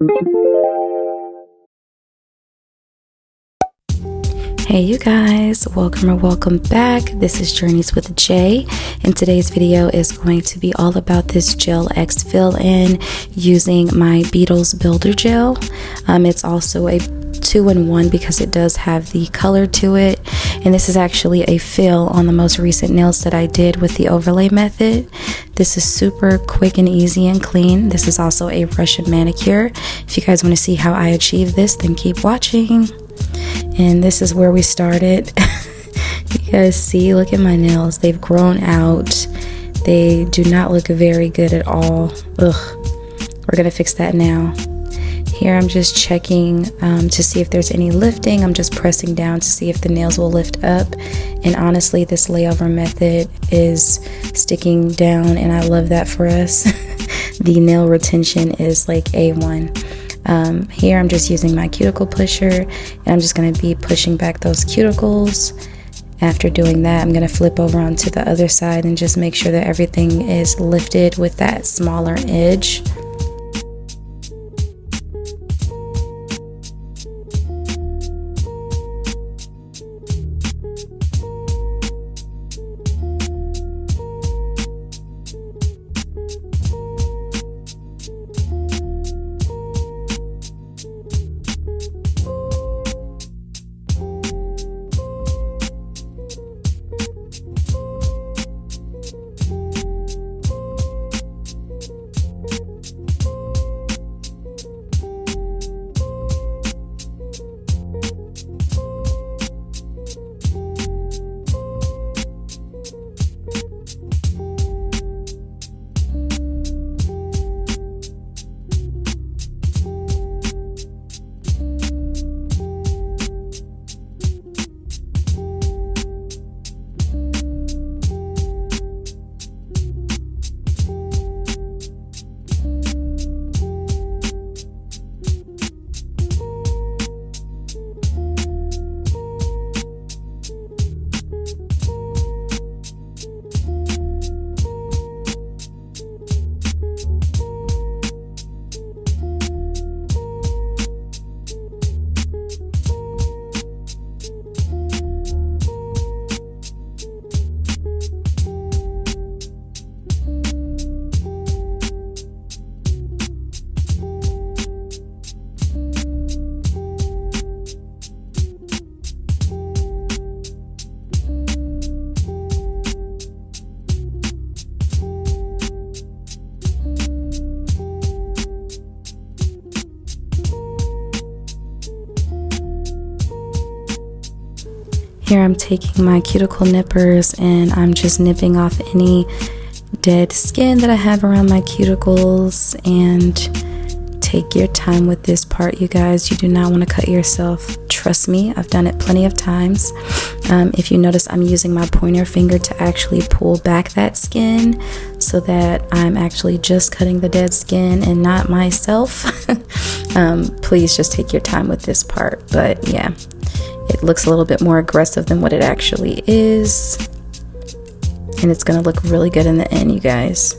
Hey you guys, welcome back. This is Journeys with Jay, and today's video is going to be all about this Gel X fill-in using my Beetles Builder Gel. It's also a 2-in-1 because it does have the color to it, and this is actually a fill on the most recent nails that I did with the overlay method. This is super quick and easy and clean. This is also a Russian manicure. If you guys want to see how I achieve this, then keep watching. And this is where we started. You guys see, look at my nails. They've grown out. They do not look very good at all. Ugh. We're gonna fix that now. Here I'm just checking to see if there's any lifting. I'm just pressing down to see if the nails will lift up. And honestly, this layover method is sticking down, and I love that for us. The nail retention is like A1. Here I'm just using my cuticle pusher, and I'm just going to be pushing back those cuticles. After doing that, I'm going to flip over onto the other side and just make sure that everything is lifted with that smaller edge. Here I'm taking my cuticle nippers and I'm just nipping off any dead skin that I have around my cuticles. And take your time with this part, you guys. You do not want to cut yourself. Trust me, I've done it plenty of times. If you notice, I'm using my pointer finger to actually pull back that skin so that I'm actually just cutting the dead skin and not myself. Please just take your time with this part. But yeah, it looks a little bit more aggressive than what it actually is, and it's gonna look really good in the end, you guys.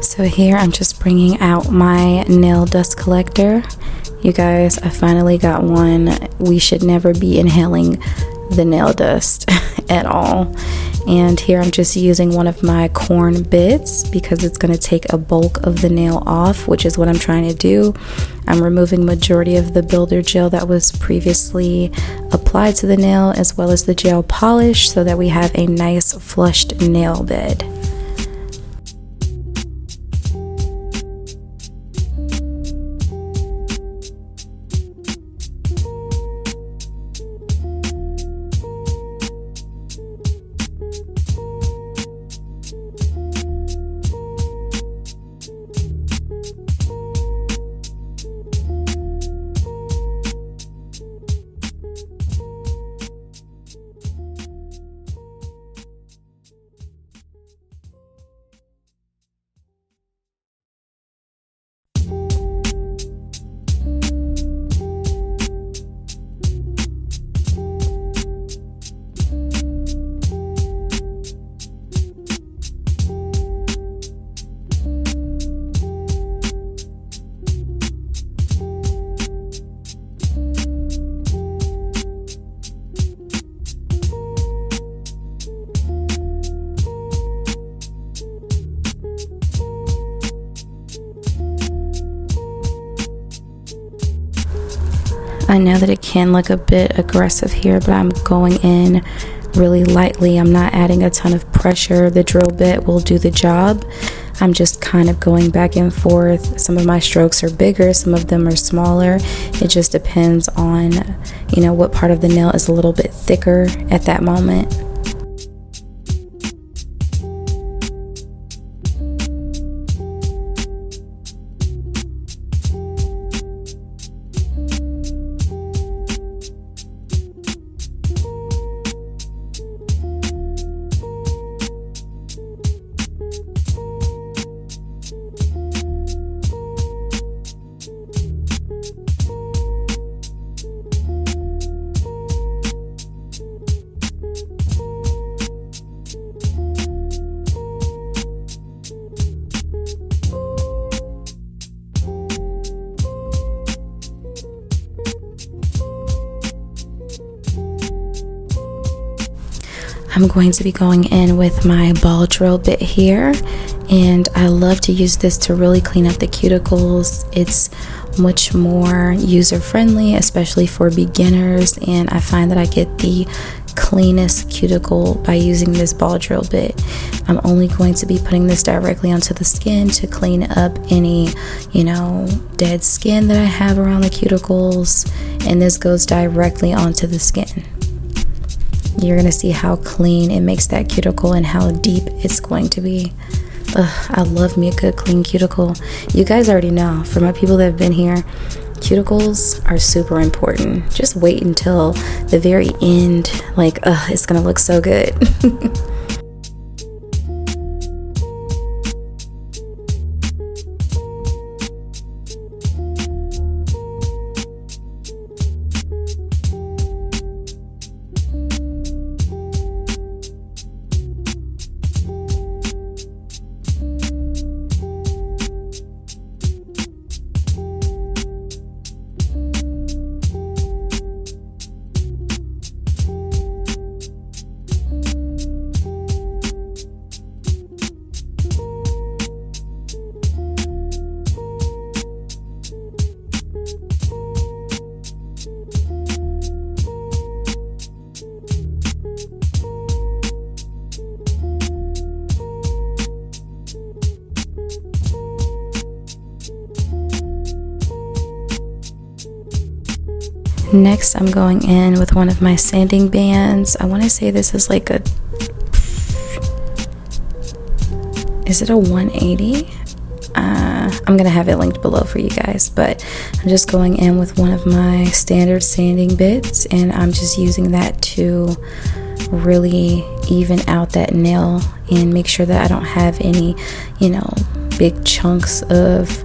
So here I'm just bringing out my nail dust collector. You guys, I finally got one. We should never be inhaling the nail dust at all. And here I'm just using one of my corn bits because it's going to take a bulk of the nail off, which is what I'm trying to do. I'm removing majority of the builder gel that was previously applied to the nail, as well as the gel polish, so that we have a nice flushed nail bed. I know that it can look a bit aggressive here, but I'm going in really lightly. I'm not adding a ton of pressure. The drill bit will do the job. I'm just kind of going back and forth. Some of my strokes are bigger, some of them are smaller. It just depends on, you know, what part of the nail is a little bit thicker at that moment. I'm going to be going in with my ball drill bit here, and I love to use this to really clean up the cuticles. It's much more user-friendly, especially for beginners, and I find that I get the cleanest cuticle by using this ball drill bit. I'm only going to be putting this directly onto the skin to clean up any, you know, dead skin that I have around the cuticles, and this goes directly onto the skin. You're gonna see how clean it makes that cuticle and how deep it's going to be. I love me a good clean cuticle. You guys already know, for my people that have been here, cuticles are super important. Just wait until the very end, like, it's gonna look so good. Next, I'm going in with one of my sanding bands. I want to say this is like a, is it a 180? I'm gonna have it linked below for you guys, but I'm just going in with one of my standard sanding bits, and I'm just using that to really even out that nail and make sure that I don't have any, you know, big chunks of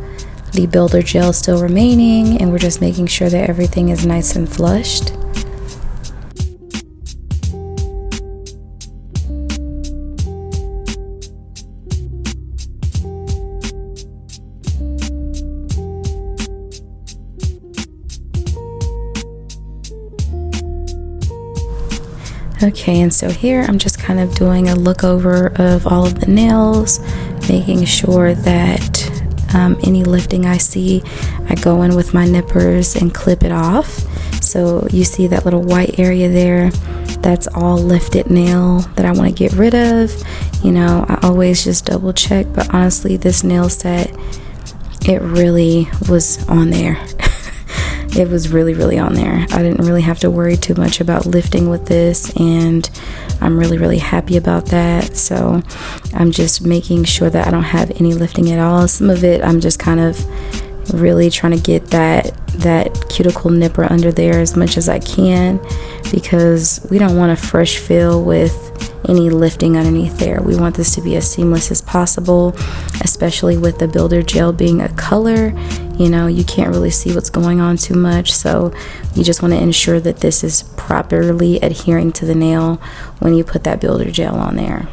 the builder gel still remaining, and we're just making sure that everything is nice and flushed. Okay, and so here I'm just kind of doing a look over of all of the nails, making sure that any lifting I see, I go in with my nippers and clip it off. So you see that little white area there, that's all lifted nail that I want to get rid of. You know, I always just double check, but honestly this nail set, it really was on there. It was really on there. I didn't really have to worry too much about lifting with this, and I'm really happy about that. So I'm just making sure that I don't have any lifting at all. Some of it I'm just kind of really trying to get that cuticle nipper under there as much as I can, because we don't want a fresh fill with any lifting underneath there. We want this to be as seamless as possible, especially with the builder gel being a color. You know, you can't really see what's going on too much, so you just want to ensure that this is properly adhering to the nail when you put that builder gel on there.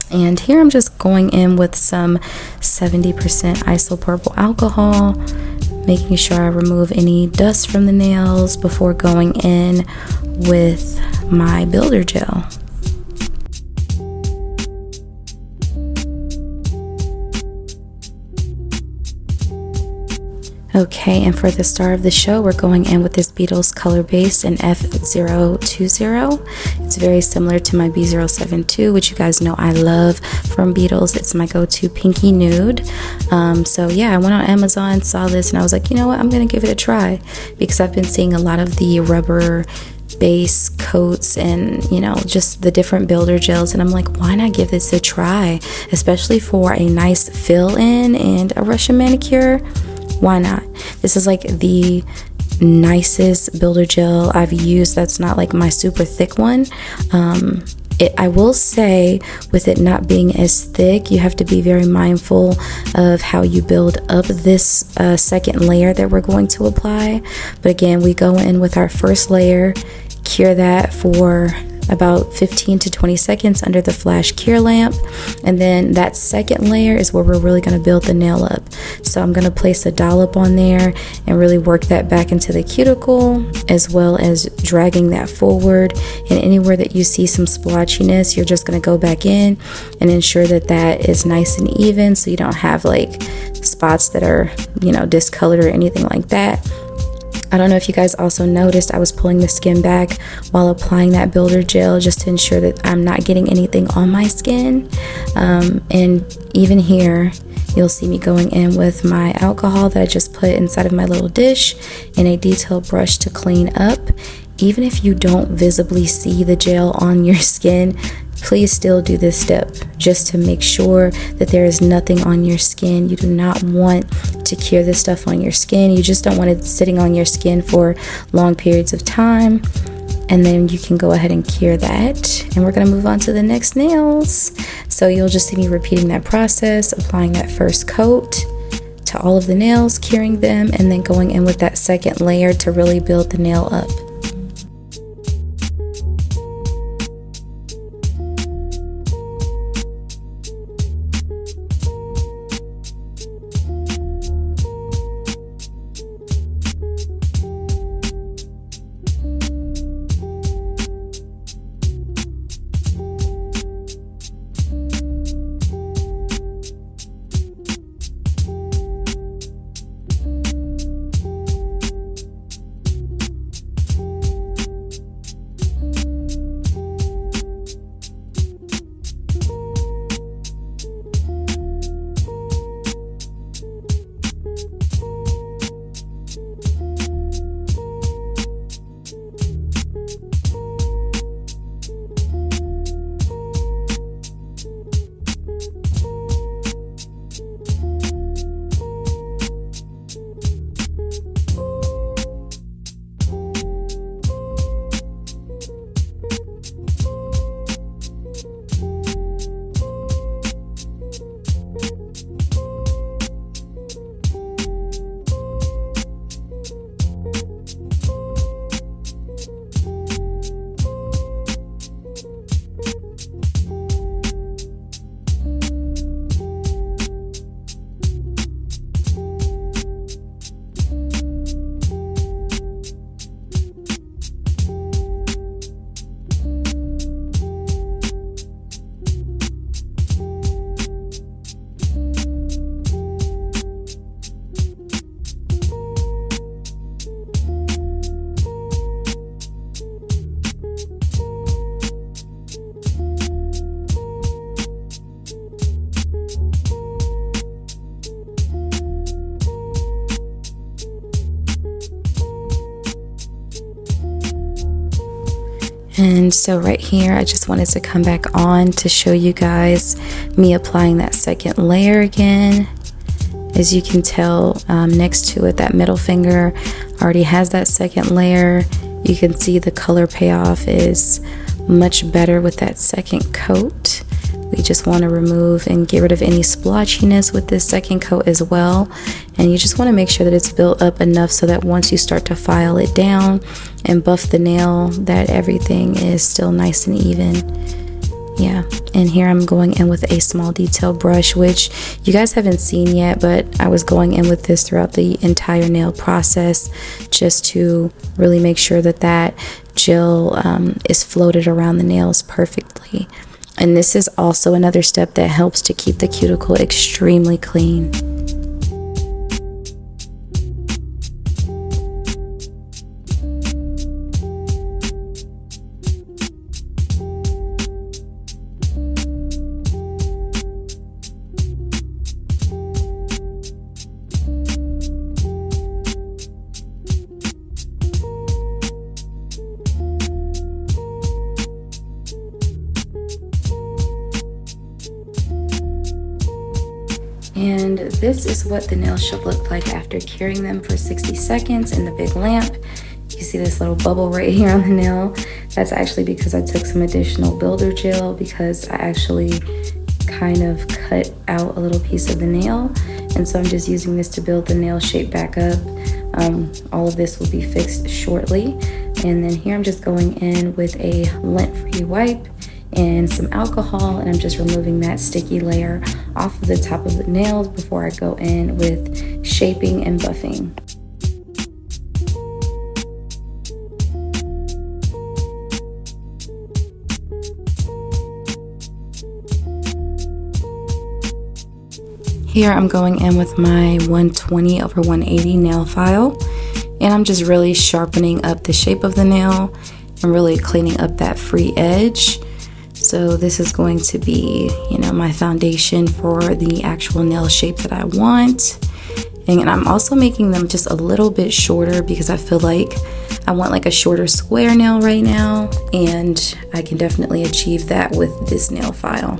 And here I'm just going in with some 70% isopropyl alcohol, making sure I remove any dust from the nails before going in with my builder gel. Okay, and for the star of the show, we're going in with this Beetles color base in F020. It's very similar to my B072, which you guys know I love from Beetles. It's my go-to pinky nude. So yeah, I went on Amazon, saw this, and I was like, you know what, I'm gonna give it a try, because I've been seeing a lot of the rubber base coats and, you know, just the different builder gels, and I'm like, why not give this a try, especially for a nice fill-in and a Russian manicure. Why not? This is like the nicest builder gel I've used. That's not like my super thick one. I will say, with it not being as thick, you have to be very mindful of how you build up this second layer that we're going to apply. But again, we go in with our first layer, cure that for about 15 to 20 seconds under the flash cure lamp, and then that second layer is where we're really going to build the nail up. So I'm going to place a dollop on there and really work that back into the cuticle, as well as dragging that forward, and anywhere that you see some splotchiness, you're just going to go back in and ensure that that is nice and even, so you don't have like spots that are, you know, discolored or anything like that. I don't know if you guys also noticed, I was pulling the skin back while applying that builder gel, just to ensure that I'm not getting anything on my skin. And even here, you'll see me going in with my alcohol that I just put inside of my little dish and a detail brush to clean up. Even if you don't visibly see the gel on your skin, please still do this step, just to make sure that there is nothing on your skin. You do not want to cure this stuff on your skin. You just don't want it sitting on your skin for long periods of time. And then you can go ahead and cure that. And we're gonna move on to the next nails. So you'll just see me repeating that process, applying that first coat to all of the nails, curing them, and then going in with that second layer to really build the nail up. And so right here, I just wanted to come back on to show you guys me applying that second layer again. As you can tell, next to it, that middle finger already has that second layer. You can see the color payoff is much better with that second coat. We just want to remove and get rid of any splotchiness with this second coat as well. And you just want to make sure that it's built up enough so that once you start to file it down and buff the nail, that everything is still nice and even. Yeah, and here I'm going in with a small detail brush, which you guys haven't seen yet, but I was going in with this throughout the entire nail process just to really make sure that that gel is floated around the nails perfectly. And this is also another step that helps to keep the cuticle extremely clean. And this is what the nails should look like after curing them for 60 seconds in the big lamp. You see this little bubble right here on the nail? That's actually because I took some additional builder gel because I actually kind of cut out a little piece of the nail. And so I'm just using this to build the nail shape back up. All of this will be fixed shortly. And then here I'm just going in with a lint-free wipe and some alcohol, and I'm just removing that sticky layer off of the top of the nails before I go in with shaping and buffing. Here I'm going in with my 120/180 nail file, and I'm just really sharpening up the shape of the nail and really cleaning up that free edge. So this is going to be, my foundation for the actual nail shape that I want. And I'm also making them just a little bit shorter because I feel like I want like a shorter square nail right now, and I can definitely achieve that with this nail file.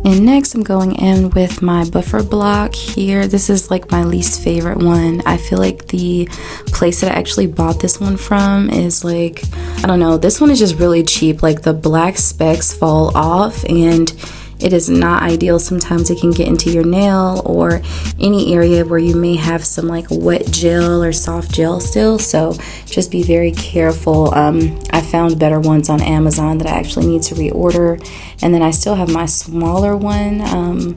And next I'm going in with my buffer block here. This is like my least favorite one. I feel like the place that I actually bought this one from is like, I don't know, this one is just really cheap. Like the black specks fall off and it is not ideal. Sometimes it can get into your nail or any area where you may have some like wet gel or soft gel still. So just be very careful. I found better ones on Amazon that I actually need to reorder. And then I still have my smaller one.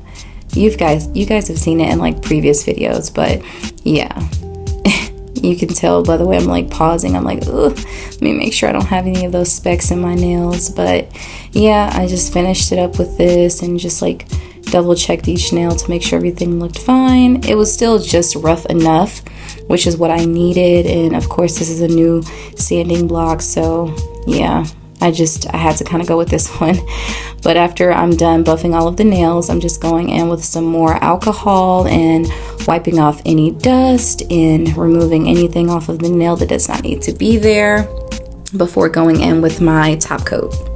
You guys have seen it in like previous videos, but yeah. You can tell by the way I'm like pausing. I'm like, ugh, let me make sure I don't have any of those specks in my nails. But yeah, I just finished it up with this and just like double checked each nail to make sure everything looked fine. It was still just rough enough, which is what I needed. And of course, this is a new sanding block. So yeah, I had to kind of go with this one. But after I'm done buffing all of the nails, I'm just going in with some more alcohol and wiping off any dust and removing anything off of the nail that does not need to be there before going in with my top coat.